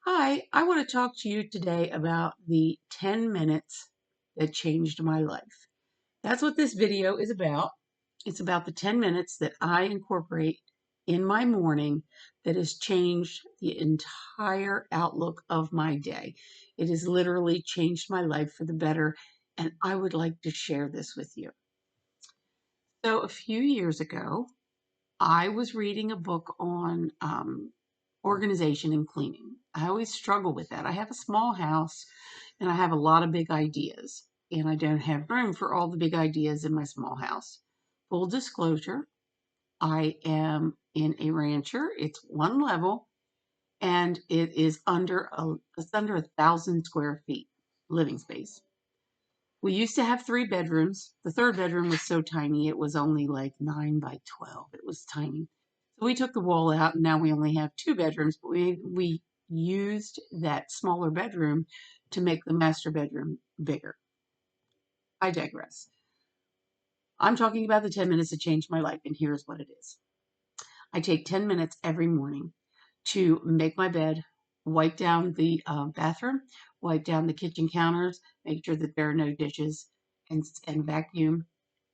Hi, I want to talk to you today about the 10 minutes that changed my life. That's what this video is about. It's about the 10 minutes that I incorporate in my morning that has changed the entire outlook of my day. It has literally changed my life for the better, and I would like to share this with you. So, a few years ago, I was reading a book on organization and cleaning. I always struggle with that. I have a small house and I have a lot of big ideas, and I don't have room for all the big ideas in my small house. Full disclosure, I am in a rancher. It's one level and it's under 1,000 square feet living space. We used to have three bedrooms. The third bedroom was so tiny, it was only like 9 by 12. It was tiny. So we took the wall out and now we only have two bedrooms, but we used that smaller bedroom to make the master bedroom bigger. I digress. I'm talking about the 10 minutes that changed my life, and here's what it is. I take 10 minutes every morning to make my bed, wipe down the bathroom, wipe down the kitchen counters, make sure that there are no dishes, and vacuum,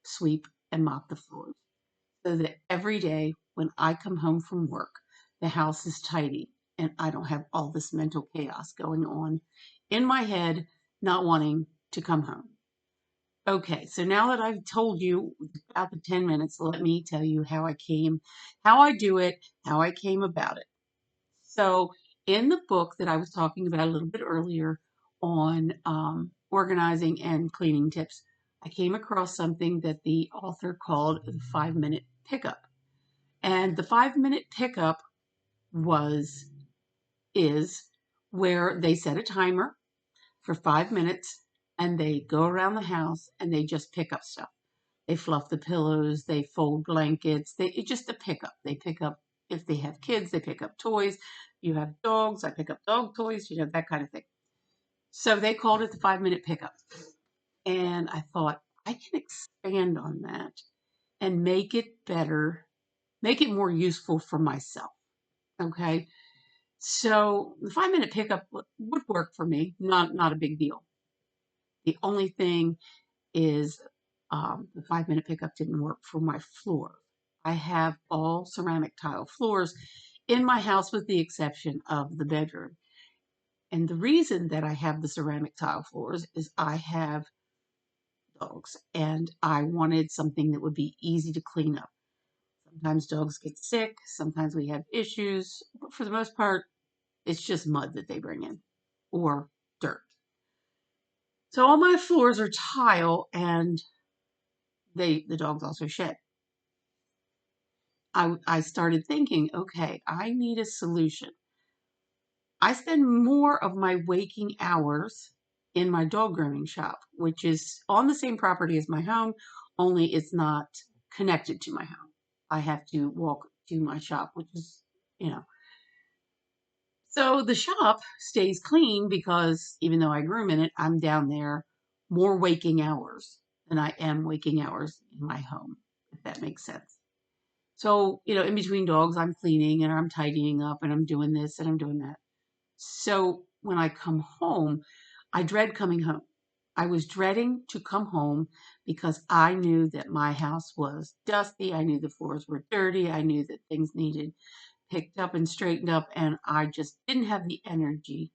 sweep, and mop the floors. So that every day when I come home from work, the house is tidy and I don't have all this mental chaos going on in my head, not wanting to come home. Okay, so now that I've told you about the 10 minutes, let me tell you how I do it, how I came about it. So, in the book that I was talking about a little bit earlier on organizing and cleaning tips, I came across something that the author called the 5 minute pickup. And the 5 minute pickup was, is where they set a timer for 5 minutes and they go around the house and they just pick up stuff. They fluff the pillows, they fold blankets, it's just a pickup. They pick up, if they have kids, they pick up toys. You have dogs, I pick up dog toys, that kind of thing. So they called it the 5 minute pickup. And I thought, I can expand on that and make it better, make it more useful for myself. Okay. So the 5 minute pickup would work for me, not a big deal. The only thing is the 5 minute pickup didn't work for my floor. I have all ceramic tile floors in my house with the exception of the bedroom. And the reason that I have the ceramic tile floors is I have dogs and I wanted something that would be easy to clean up. Sometimes dogs get sick, sometimes we have issues, but for the most part, it's just mud that they bring in or dirt. So all my floors are tile and the dogs also shed. I started thinking, okay, I need a solution. I spend more of my waking hours in my dog grooming shop, which is on the same property as my home, only it's not connected to my home. I have to walk to my shop, which is, you know. So the shop stays clean because even though I groom in it, I'm down there more waking hours than I am waking hours in my home, if that makes sense. So, in between dogs, I'm cleaning and I'm tidying up and I'm doing this and I'm doing that. So when I come home, I dread coming home. I was dreading to come home because I knew that my house was dusty. I knew the floors were dirty. I knew that things needed picked up and straightened up. And I just didn't have the energy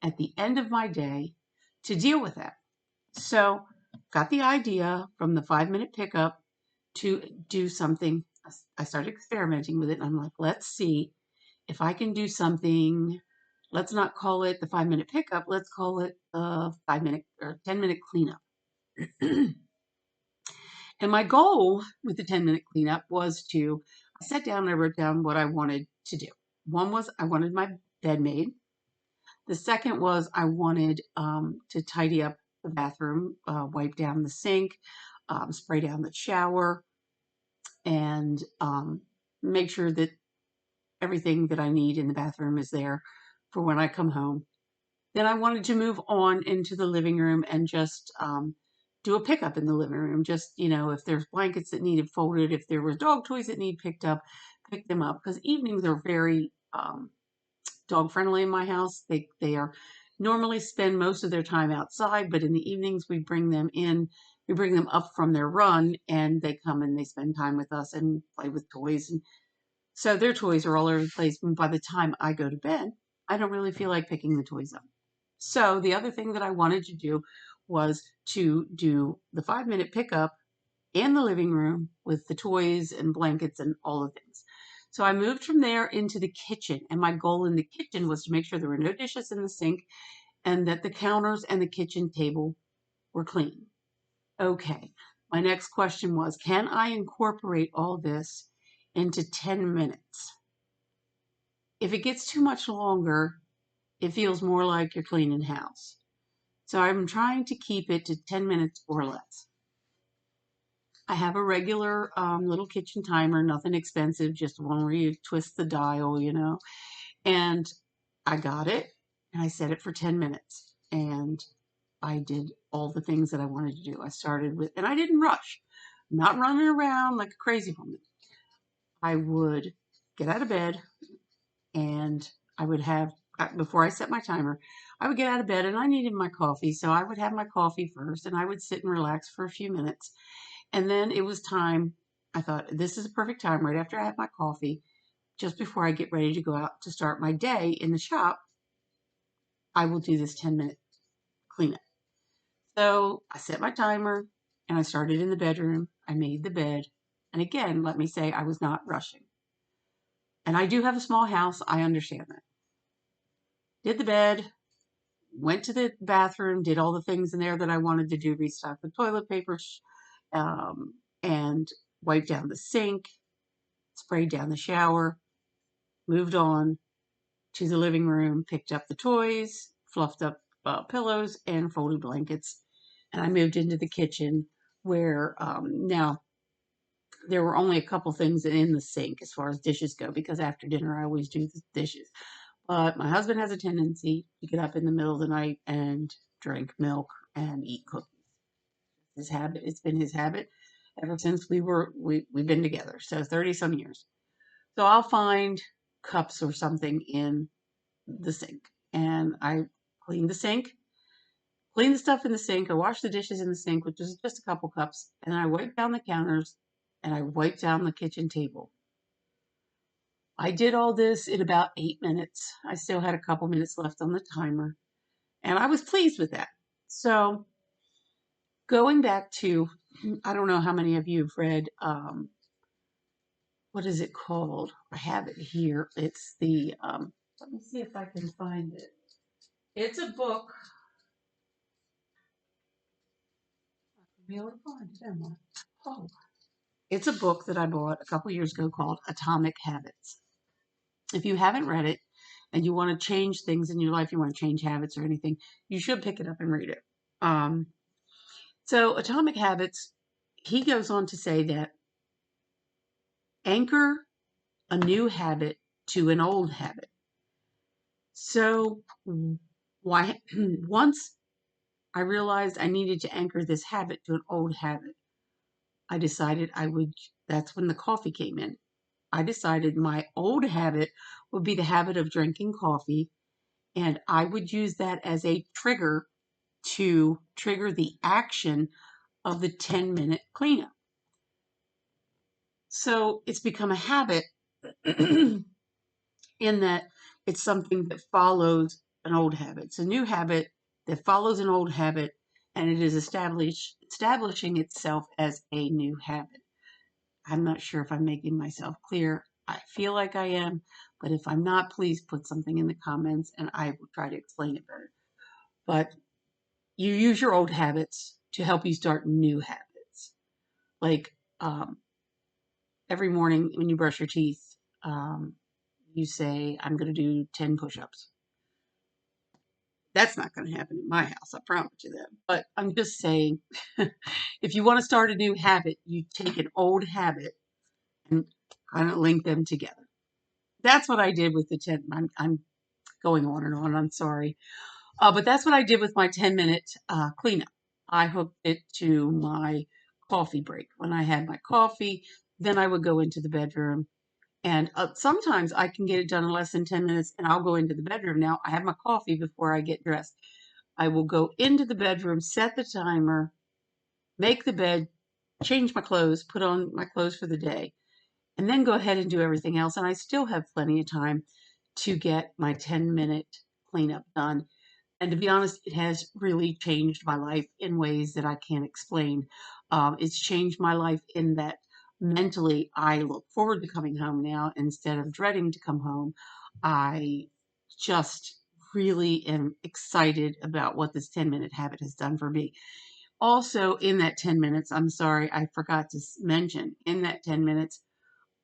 at the end of my day to deal with that. So got the idea from the 5 minute pickup to do something. I started experimenting with it and I'm like, let's see if I can do something. Let's not call it the 5 minute pickup. Let's call it the 5 minute or 10 minute cleanup. And my goal with the 10 minute cleanup was I sat down and I wrote down what I wanted to do. One was I wanted my bed made. The second was I wanted to tidy up the bathroom, wipe down the sink, spray down the shower, and make sure that everything that I need in the bathroom is there for when I come home. Then I wanted to move on into the living room and just do a pickup in the living room. Just, if there's blankets that needed folded, if there was dog toys that need picked up, pick them up. Because evenings are very dog friendly in my house. They are normally spend most of their time outside, but in the evenings we bring them in. We bring them up from their run, and they come and they spend time with us and play with toys. And so their toys are all over the place. And by the time I go to bed, I don't really feel like picking the toys up. So the other thing that I wanted to do was to do the 5-minute pickup in the living room with the toys and blankets and all the things. So I moved from there into the kitchen, and my goal in the kitchen was to make sure there were no dishes in the sink and that the counters and the kitchen table were clean. Okay, my next question was, can I incorporate all this into 10 minutes? If it gets too much longer, it feels more like you're cleaning house. So I'm trying to keep it to 10 minutes or less. I have a regular little kitchen timer, nothing expensive, just one where you twist the dial, and I got it and I set it for 10 minutes and I did all the things that I wanted to do. I started with, and I didn't rush, I'm not running around like a crazy woman. I would get out of bed and I would have, before I set my timer, I would get out of bed and I needed my coffee. So I would have my coffee first and I would sit and relax for a few minutes. And then it was time. I thought, this is a perfect time right after I have my coffee, just before I get ready to go out to start my day in the shop. I will do this 10-minute cleanup. So I set my timer and I started in the bedroom. I made the bed. And again, let me say I was not rushing. And I do have a small house. I understand that. Did the bed, went to the bathroom, did all the things in there that I wanted to do, restock the toilet paper, and wiped down the sink, sprayed down the shower, moved on to the living room, picked up the toys, fluffed up pillows, and folded blankets. And I moved into the kitchen where now there were only a couple things in the sink as far as dishes go, because after dinner I always do the dishes. But my husband has a tendency to get up in the middle of the night and drink milk and eat cookies. His habit. It's been his habit ever since we've been together. So 30 some years. So I'll find cups or something in the sink and I clean the sink, clean the stuff in the sink. I wash the dishes in the sink, which is just a couple cups, and I wipe down the counters and I wipe down the kitchen table. I did all this in about 8 minutes. I still had a couple minutes left on the timer, and I was pleased with that. So, going back to, I don't know how many of you have read, what is it called? I have it here. It's the, let me see if I can find it. It's a book. I can be able to find it, am I? Oh, it's a book that I bought a couple years ago called Atomic Habits. If you haven't read it and you want to change things in your life, you want to change habits or anything, you should pick it up and read it. So, Atomic Habits, he goes on to say that anchor a new habit to an old habit. So, why? Once I realized I needed to anchor this habit to an old habit, I decided I would, that's when the coffee came in. I decided my old habit would be the habit of drinking coffee, and I would use that as a trigger to trigger the action of the 10-minute cleanup. So it's become a habit in that it's something that follows an old habit. It's a new habit that follows an old habit, and it is establishing itself as a new habit. I'm not sure if I'm making myself clear. I feel like I am, but if I'm not, please put something in the comments and I will try to explain it better. But you use your old habits to help you start new habits. Like every morning when you brush your teeth, you say, I'm going to do 10 push-ups. That's not going to happen in my house, I promise you that. But I'm just saying, if you want to start a new habit, you take an old habit and kind of link them together. That's what I did with the 10. I'm going on and on. I'm sorry. But that's what I did with my 10-minute cleanup. I hooked it to my coffee break. When I had my coffee, then I would go into the bedroom And sometimes I can get it done in less than 10 minutes and I'll go into the bedroom. Now, I have my coffee before I get dressed. I will go into the bedroom, set the timer, make the bed, change my clothes, put on my clothes for the day, and then go ahead and do everything else. And I still have plenty of time to get my 10-minute cleanup done. And to be honest, it has really changed my life in ways that I can't explain. It's changed my life in that mentally I look forward to coming home now instead of dreading to come home. I just really am excited about what this 10-minute habit has done for me. Also, in that 10 minutes, I'm sorry, I forgot to mention, in that 10 minutes,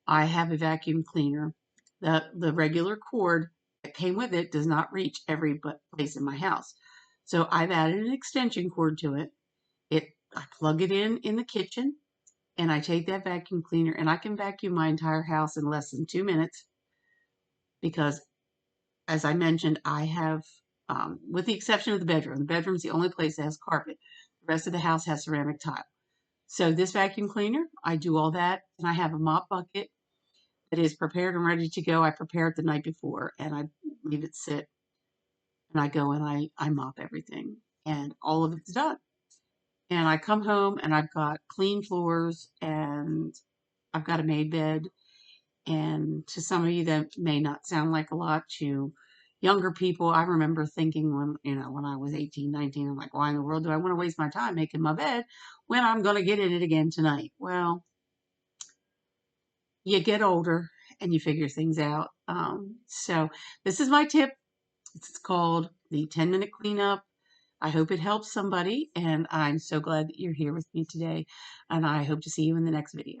I have a vacuum cleaner. The regular cord that came with it does not reach every place in my house. So I've added an extension cord to it. I plug it in the kitchen, and I take that vacuum cleaner and I can vacuum my entire house in less than 2 minutes because, as I mentioned, I have, with the exception of the bedroom's the only place that has carpet. The rest of the house has ceramic tile. So this vacuum cleaner, I do all that, and I have a mop bucket that is prepared and ready to go. I prepare it the night before and I leave it sit, and I go and I mop everything and all of it's done. And I come home and I've got clean floors and I've got a made bed. And to some of you, that may not sound like a lot. To younger people, I remember thinking when I was 18, 19, I'm like, why in the world do I want to waste my time making my bed when I'm going to get in it again tonight? Well, you get older and you figure things out. So this is my tip. It's called the 10-minute cleanup. I hope it helps somebody, and I'm so glad that you're here with me today, and I hope to see you in the next video.